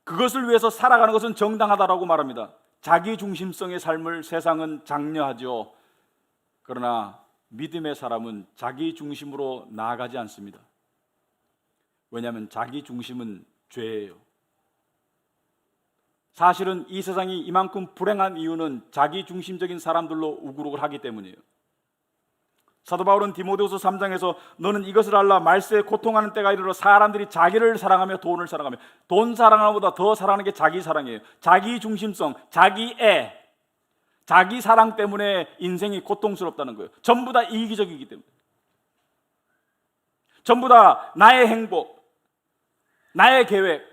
그것을 위해서 살아가는 것은 정당하다라고 말합니다. 자기중심성의 삶을 세상은 장려하죠. 그러나 믿음의 사람은 자기 중심으로 나아가지 않습니다. 왜냐하면 자기 중심은 죄예요. 사실은 이 세상이 이만큼 불행한 이유는 자기 중심적인 사람들로 우글우글 하기 때문이에요. 사도 바울은 디모데후서 3장에서 너는 이것을 알라 말세에 고통하는 때가 이르러 사람들이 자기를 사랑하며 돈을 사랑하며 돈 사랑하보다 더 사랑하는 게 자기 사랑이에요. 자기 중심성, 자기애, 자기 사랑 때문에 인생이 고통스럽다는 거예요. 전부 다 이기적이기 때문에, 전부 다 나의 행복, 나의 계획,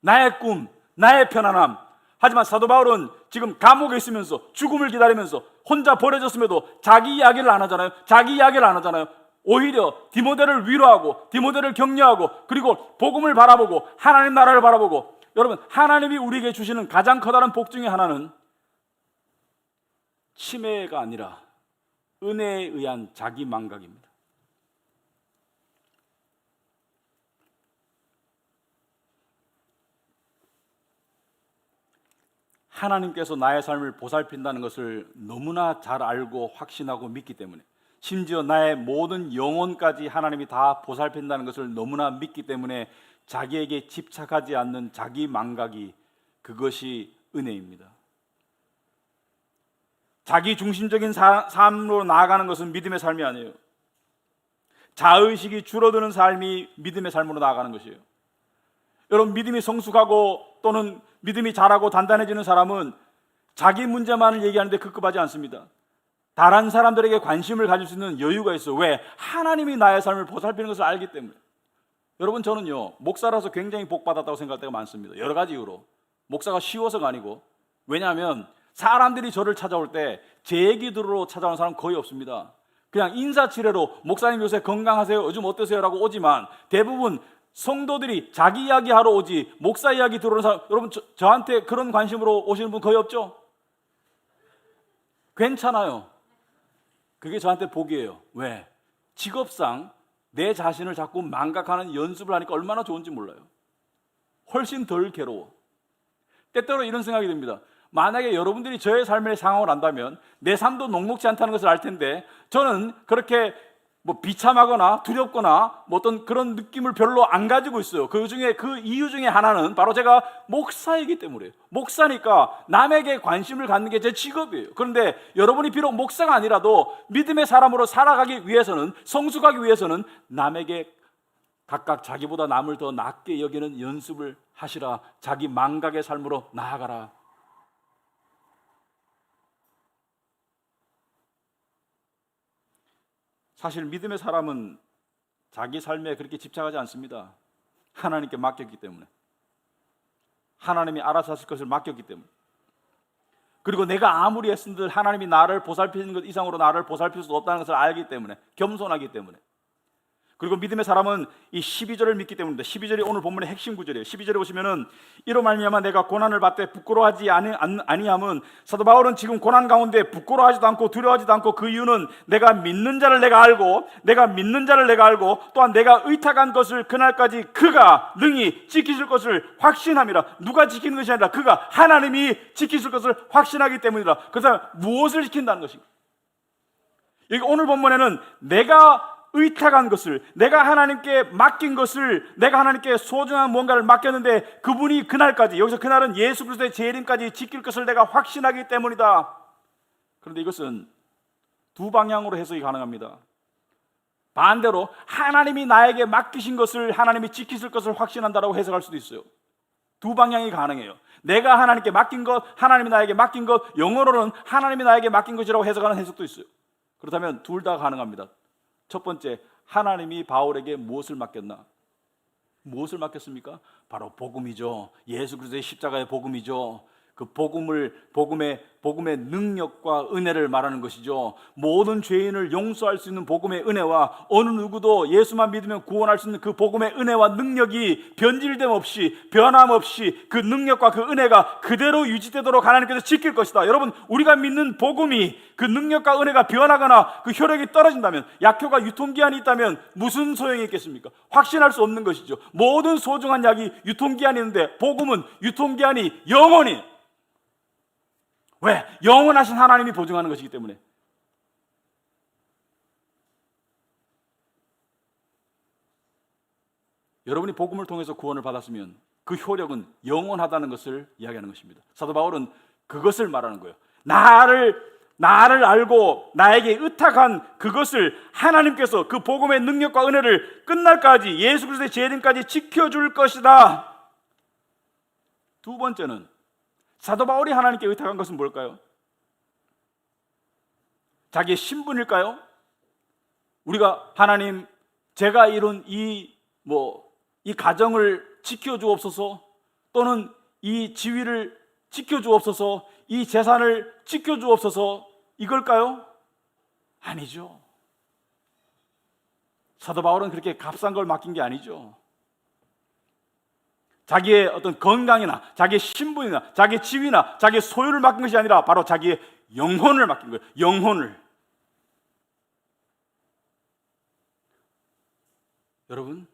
나의 꿈, 나의 편안함. 하지만 사도 바울은 지금 감옥에 있으면서 죽음을 기다리면서 혼자 버려졌음에도 자기 이야기를 안 하잖아요. 자기 이야기를 안 하잖아요. 오히려 디모데를 위로하고 디모데를 격려하고 그리고 복음을 바라보고 하나님 나라를 바라보고, 여러분 하나님이 우리에게 주시는 가장 커다란 복 중에 하나는 치매가 아니라 은혜에 의한 자기 망각입니다. 하나님께서 나의 삶을 보살핀다는 것을 너무나 잘 알고 확신하고 믿기 때문에, 심지어 나의 모든 영혼까지 하나님이 다 보살핀다는 것을 너무나 믿기 때문에 자기에게 집착하지 않는 자기 망각이, 그것이 은혜입니다. 자기 중심적인 삶으로 나아가는 것은 믿음의 삶이 아니에요. 자의식이 줄어드는 삶이 믿음의 삶으로 나아가는 것이에요. 여러분, 믿음이 성숙하고 또는 믿음이 자라고 단단해지는 사람은 자기 문제만을 얘기하는데 급급하지 않습니다. 다른 사람들에게 관심을 가질 수 있는 여유가 있어요. 왜? 하나님이 나의 삶을 보살피는 것을 알기 때문에. 여러분, 저는요 목사라서 굉장히 복받았다고 생각할 때가 많습니다. 여러 가지 이유로. 목사가 쉬워서가 아니고, 왜냐하면 사람들이 저를 찾아올 때 제 얘기 들으러 찾아오는 사람 거의 없습니다. 그냥 인사치레로 목사님 요새 건강하세요? 요즘 어떠세요? 라고 오지만, 대부분 성도들이 자기 이야기하러 오지 목사 이야기 들어오는 사람, 여러분 저한테 그런 관심으로 오시는 분 거의 없죠? 괜찮아요. 그게 저한테 복이에요. 왜? 직업상 내 자신을 자꾸 망각하는 연습을 하니까 얼마나 좋은지 몰라요. 훨씬 덜 괴로워. 때때로 이런 생각이 듭니다. 만약에 여러분들이 저의 삶의 상황을 안다면 내 삶도 녹록지 않다는 것을 알 텐데, 저는 그렇게 비참하거나 두렵거나 어떤 그런 느낌을 별로 안 가지고 있어요. 그 이유 중에 하나는 바로 제가 목사이기 때문이에요. 목사니까 남에게 관심을 갖는 게 제 직업이에요. 그런데 여러분이 비록 목사가 아니라도 믿음의 사람으로 살아가기 위해서는, 성숙하기 위해서는 남에게 각각 자기보다 남을 더 낫게 여기는 연습을 하시라. 자기 망각의 삶으로 나아가라. 사실 믿음의 사람은 자기 삶에 그렇게 집착하지 않습니다. 하나님께 맡겼기 때문에, 하나님이 알아서 하실 것을 맡겼기 때문에, 그리고 내가 아무리 애쓴들 하나님이 나를 보살피는 것 이상으로 나를 보살필 수 없다는 것을 알기 때문에, 겸손하기 때문에. 그리고 믿음의 사람은 이 12절을 믿기 때문입니다. 12절이 오늘 본문의 핵심 구절이에요. 12절에 보시면은 이로 말미암아 내가 고난을 받되 부끄러워하지 아니함은, 사도 바울은 지금 고난 가운데 부끄러워하지도 않고 두려워하지도 않고, 그 이유는 내가 믿는 자를 내가 알고 또한 내가 의탁한 것을 그날까지 그가 능히 지키실 것을 확신함이라. 누가 지키는 것이 아니라 그가, 하나님이 지키실 것을 확신하기 때문이라. 그래서 무엇을 지킨다는 것인가? 여기 오늘 본문에는 내가 의탁한 것을, 내가 하나님께 맡긴 것을, 내가 하나님께 소중한 뭔가를 맡겼는데 그분이 그날까지, 여기서 그날은 예수 그리스도의 재림까지 지킬 것을 내가 확신하기 때문이다. 그런데 이것은 두 방향으로 해석이 가능합니다. 반대로 하나님이 나에게 맡기신 것을 하나님이 지키실 것을 확신한다라고 해석할 수도 있어요. 두 방향이 가능해요. 내가 하나님께 맡긴 것, 하나님이 나에게 맡긴 것, 영어로는 하나님이 나에게 맡긴 것이라고 해석하는 해석도 있어요. 그렇다면 둘 다 가능합니다. 첫 번째, 하나님이 바울에게 무엇을 맡겼나? 무엇을 맡겼습니까? 바로 복음이죠. 예수 그리스도의 십자가의 복음이죠. 그 복음의 능력과 은혜를 말하는 것이죠. 모든 죄인을 용서할 수 있는 복음의 은혜와, 어느 누구도 예수만 믿으면 구원할 수 있는 그 복음의 은혜와 능력이 변질됨 없이, 변함 없이 그 능력과 그 은혜가 그대로 유지되도록 하나님께서 지킬 것이다. 여러분, 우리가 믿는 복음이, 그 능력과 은혜가 변하거나 그 효력이 떨어진다면, 약효가 유통기한이 있다면 무슨 소용이 있겠습니까? 확신할 수 없는 것이죠. 모든 소중한 약이 유통기한이 있는데 복음은 유통기한이 영원히. 왜? 영원하신 하나님이 보증하는 것이기 때문에. 여러분이 복음을 통해서 구원을 받았으면 그 효력은 영원하다는 것을 이야기하는 것입니다. 사도 바울은 그것을 말하는 거예요. 나를 알고 나에게 의탁한 그것을 하나님께서 그 복음의 능력과 은혜를 끝날까지 예수 그리스도의 재림까지 지켜줄 것이다. 두 번째는 사도 바울이 하나님께 의탁한 것은 뭘까요? 자기의 신분일까요? 우리가 하나님, 제가 이룬 이 가정을 지켜주옵소서, 또는 이 지위를 지켜주옵소서, 이 재산을 지켜주옵소서, 이걸까요? 아니죠. 사도 바울은 그렇게 값싼 걸 맡긴 게 아니죠. 자기의 어떤 건강이나 자기의 신분이나 자기의 지위나 자기의 소유를 맡긴 것이 아니라 바로 자기의 영혼을 맡긴 거예요. 영혼을. 여러분,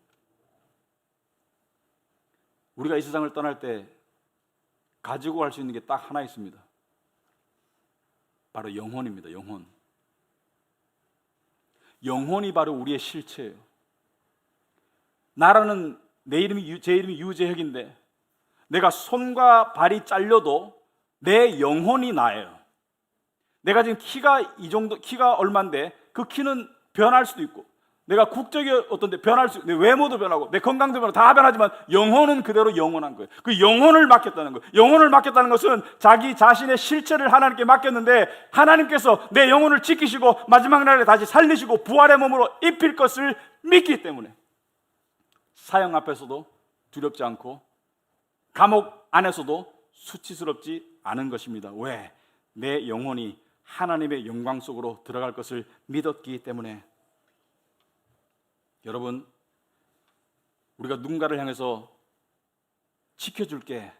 우리가 이 세상을 떠날 때 가지고 갈 수 있는 게 딱 하나 있습니다. 바로 영혼입니다. 영혼. 영혼이 바로 우리의 실체예요. 나라는 제 이름이 유재혁인데 내가 손과 발이 잘려도 내 영혼이 나예요. 내가 지금 키가 얼마인데 그 키는 변할 수도 있고, 내가 국적이 어떤데 변할 수 있고, 내 외모도 변하고 내 건강도 변하고 다 변하지만 영혼은 그대로 영원한 거예요. 그 영혼을 맡겼다는 거예요. 영혼을 맡겼다는 것은 자기 자신의 실체를 하나님께 맡겼는데 하나님께서 내 영혼을 지키시고 마지막 날에 다시 살리시고 부활의 몸으로 입힐 것을 믿기 때문에 사형 앞에서도 두렵지 않고 감옥 안에서도 수치스럽지 않은 것입니다. 왜? 내 영혼이 하나님의 영광 속으로 들어갈 것을 믿었기 때문에. 여러분, 우리가 누군가를 향해서 지켜줄게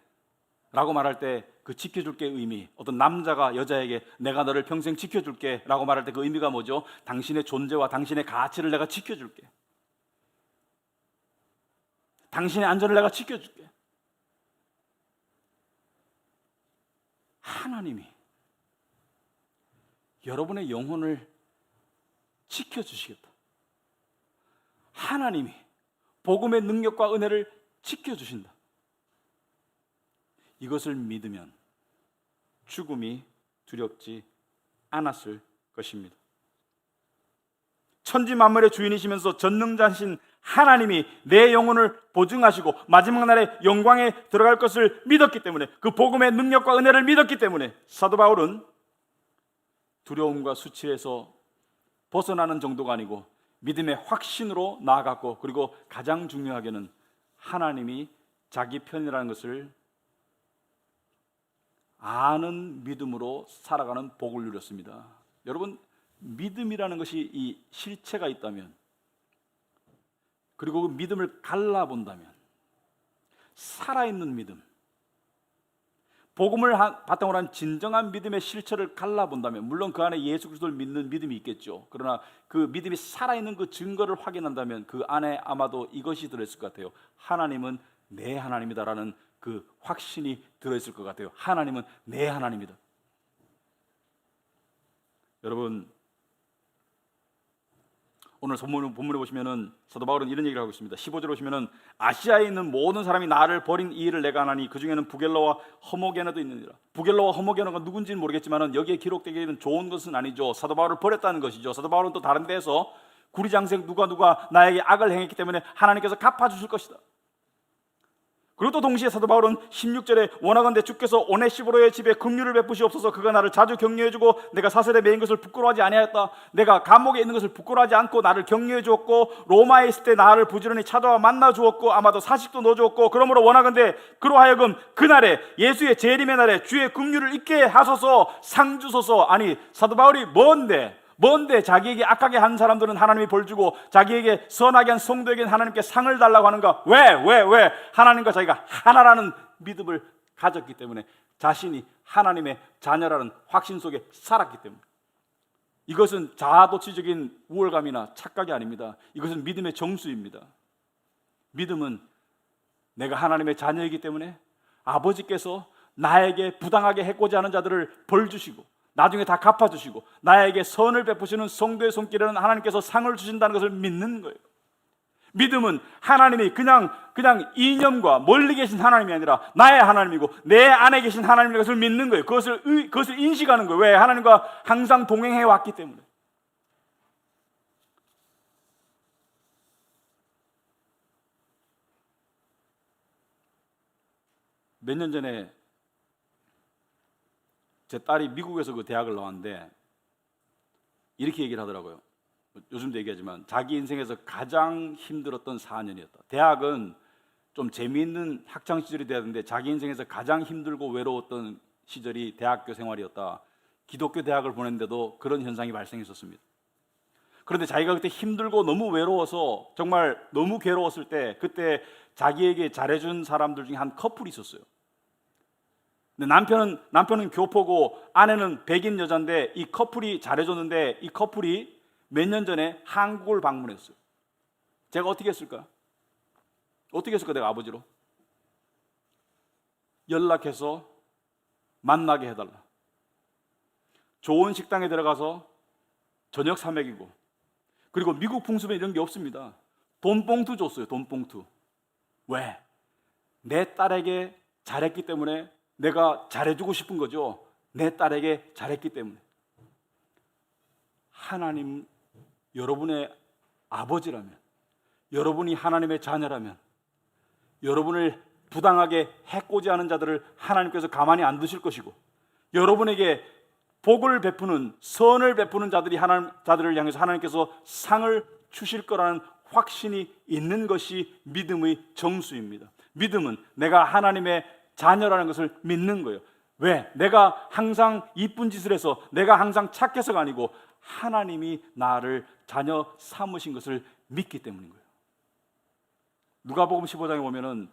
라고 말할 때 그 지켜줄게의 의미, 어떤 남자가 여자에게 내가 너를 평생 지켜줄게 라고 말할 때 그 의미가 뭐죠? 당신의 존재와 당신의 가치를 내가 지켜줄게, 당신의 안전을 내가 지켜줄게. 하나님이 여러분의 영혼을 지켜주시겠다. 하나님이 복음의 능력과 은혜를 지켜주신다. 이것을 믿으면 죽음이 두렵지 않았을 것입니다. 천지 만물의 주인이시면서 전능자신 하나님이 내 영혼을 보증하시고 마지막 날에 영광에 들어갈 것을 믿었기 때문에, 그 복음의 능력과 은혜를 믿었기 때문에 사도 바울은 두려움과 수치에서 벗어나는 정도가 아니고 믿음의 확신으로 나아갔고, 그리고 가장 중요하게는 하나님이 자기 편이라는 것을 아는 믿음으로 살아가는 복을 누렸습니다. 여러분, 믿음이라는 것이 이 실체가 있다면, 그리고 그 믿음을 갈라본다면, 살아있는 믿음, 복음을 바탕으로 한 진정한 믿음의 실체를 갈라본다면, 물론 그 안에 예수 그리스도를 믿는 믿음이 있겠죠. 그러나 그 믿음이 살아있는 그 증거를 확인한다면 그 안에 아마도 이것이 들어있을 것 같아요. 하나님은 내 하나님이다라는 그 확신이 들어있을 것 같아요. 하나님은 내 하나님이다. 여러분, 오늘 본문에 보시면은 사도 바울은 이런 얘기를 하고 있습니다. 15절에 보시면은 아시아에 있는 모든 사람이 나를 버린 이 일을 내가 하나니 그 중에는 부겔러와 허모게너도 있느니라. 부겔러와 허모게너가 누군지는 모르겠지만은 여기에 기록되기에는 좋은 것은 아니죠. 사도 바울을 버렸다는 것이죠. 사도 바울은 또 다른 데에서 구리장생 누가 나에게 악을 행했기 때문에 하나님께서 갚아주실 것이다. 그리고 또 동시에 사도 바울은 16절에 원하건대 주께서 오네시보로의 집에 긍휼을 베푸시옵소서. 그가 나를 자주 격려해주고 내가 사슬에 매인 것을 부끄러워하지 아니하였다. 내가 감옥에 있는 것을 부끄러워하지 않고 나를 격려해 주었고 로마에 있을 때 나를 부지런히 찾아와 만나 주었고 아마도 사식도 넣어 주었고, 그러므로 원하건대 그로 하여금 그날에 예수의 재림의 날에 주의 긍휼을 잊게 하소서. 상 주소서. 아니, 사도 바울이 뭔데 자기에게 악하게 한 사람들은 하나님이 벌 주고 자기에게 선하게 한 성도에게는 하나님께 상을 달라고 하는가? 왜? 하나님과 자기가 하나라는 믿음을 가졌기 때문에, 자신이 하나님의 자녀라는 확신 속에 살았기 때문에. 이것은 자아도취적인 우월감이나 착각이 아닙니다. 이것은 믿음의 정수입니다. 믿음은 내가 하나님의 자녀이기 때문에 아버지께서 나에게 부당하게 해코지 하는 자들을 벌 주시고 나중에 다 갚아주시고 나에게 선을 베푸시는 성도의 손길에는 하나님께서 상을 주신다는 것을 믿는 거예요. 믿음은 하나님이 그냥 이념과 멀리 계신 하나님이 아니라 나의 하나님이고 내 안에 계신 하나님인 것을 믿는 거예요. 그것을 인식하는 거예요. 왜? 하나님과 항상 동행해 왔기 때문에. 몇 년 전에 제 딸이 미국에서 그 대학을 나왔는데 이렇게 얘기를 하더라고요. 요즘도 얘기하지만 자기 인생에서 가장 힘들었던 4년이었다. 대학은 좀 재미있는 학창 시절이 돼야 되는데 자기 인생에서 가장 힘들고 외로웠던 시절이 대학교 생활이었다. 기독교 대학을 보냈는데도 그런 현상이 발생했었습니다. 그런데 자기가 그때 힘들고 너무 외로워서 정말 너무 괴로웠을 때 그때 자기에게 잘해준 사람들 중에 한 커플이 있었어요. 근데 남편은 교포고 아내는 백인 여자인데 이 커플이 잘해줬는데 이 커플이 몇 년 전에 한국을 방문했어요. 제가 어떻게 했을까? 내가 아버지로 연락해서 만나게 해달라. 좋은 식당에 들어가서 저녁 사 먹이고, 그리고 미국 풍습에 이런 게 없습니다. 돈봉투 줬어요. 돈봉투. 왜? 내 딸에게 잘했기 때문에 내가 잘해주고 싶은 거죠. 내 딸에게 잘했기 때문에. 하나님, 여러분의 아버지라면, 여러분이 하나님의 자녀라면, 여러분을 부당하게 해코지 하는 자들을 하나님께서 가만히 안 두실 것이고, 여러분에게 복을 베푸는, 선을 베푸는 자들을 향해서 하나님께서 상을 주실 거라는 확신이 있는 것이 믿음의 정수입니다. 믿음은 내가 하나님의 자녀라는 것을 믿는 거예요. 왜? 내가 항상 이쁜 짓을 해서, 내가 항상 착해서가 아니고 하나님이 나를 자녀 삼으신 것을 믿기 때문인 거예요. 누가복음 15장에 보면은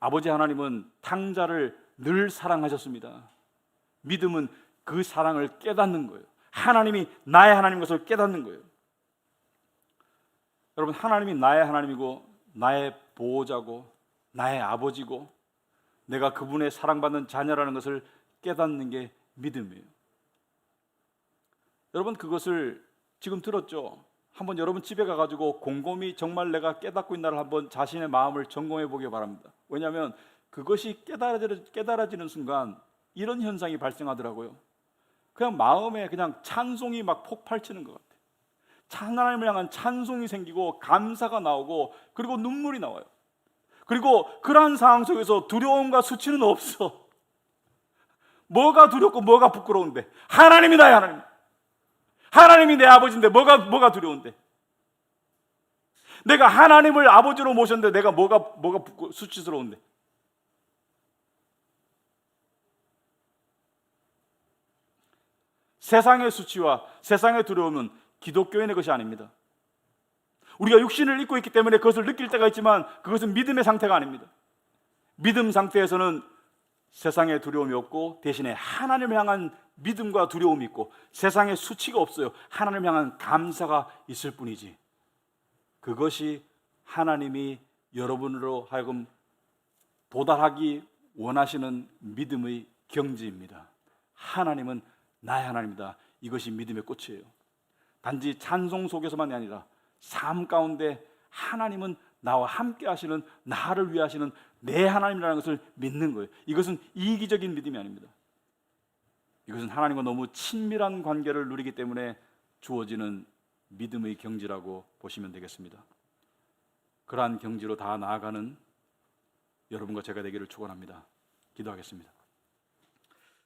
아버지 하나님은 탕자를 늘 사랑하셨습니다. 믿음은 그 사랑을 깨닫는 거예요. 하나님이 나의 하나님인 것을 깨닫는 거예요. 여러분, 하나님이 나의 하나님이고 나의 보호자고 나의 아버지고 내가 그분의 사랑받는 자녀라는 것을 깨닫는 게 믿음이에요. 여러분, 그것을 지금 들었죠? 한번 여러분 집에 가가지고 곰곰이 정말 내가 깨닫고 있나를 한번 자신의 마음을 점검해 보기 바랍니다. 왜냐하면 그것이 깨달아지는 순간 이런 현상이 발생하더라고요. 그냥 마음에 그냥 찬송이 막 폭발치는 것 같아요. 하나님을 향한 찬송이 생기고 감사가 나오고 그리고 눈물이 나와요. 그리고 그러한 상황 속에서 두려움과 수치는 없어. 뭐가 두렵고 뭐가 부끄러운데? 하나님이 나의 하나님. 하나님이 내 아버지인데 뭐가 두려운데? 내가 하나님을 아버지로 모셨는데 내가 뭐가 수치스러운데? 세상의 수치와 세상의 두려움은 기독교인의 것이 아닙니다. 우리가 육신을 입고 있기 때문에 그것을 느낄 때가 있지만 그것은 믿음의 상태가 아닙니다. 믿음 상태에서는 세상의 두려움이 없고 대신에 하나님을 향한 믿음과 두려움이 있고 세상에 수치가 없어요. 하나님을 향한 감사가 있을 뿐이지. 그것이 하나님이 여러분으로 하여금 도달하기 원하시는 믿음의 경지입니다. 하나님은 나의 하나님이다. 이것이 믿음의 꽃이에요. 단지 찬송 속에서만이 아니라 삶 가운데 하나님은 나와 함께 하시는, 나를 위해 하시는 내 하나님이라는 것을 믿는 거예요. 이것은 이기적인 믿음이 아닙니다. 이것은 하나님과 너무 친밀한 관계를 누리기 때문에 주어지는 믿음의 경지라고 보시면 되겠습니다. 그러한 경지로 다 나아가는 여러분과 제가 되기를 축원합니다. 기도하겠습니다.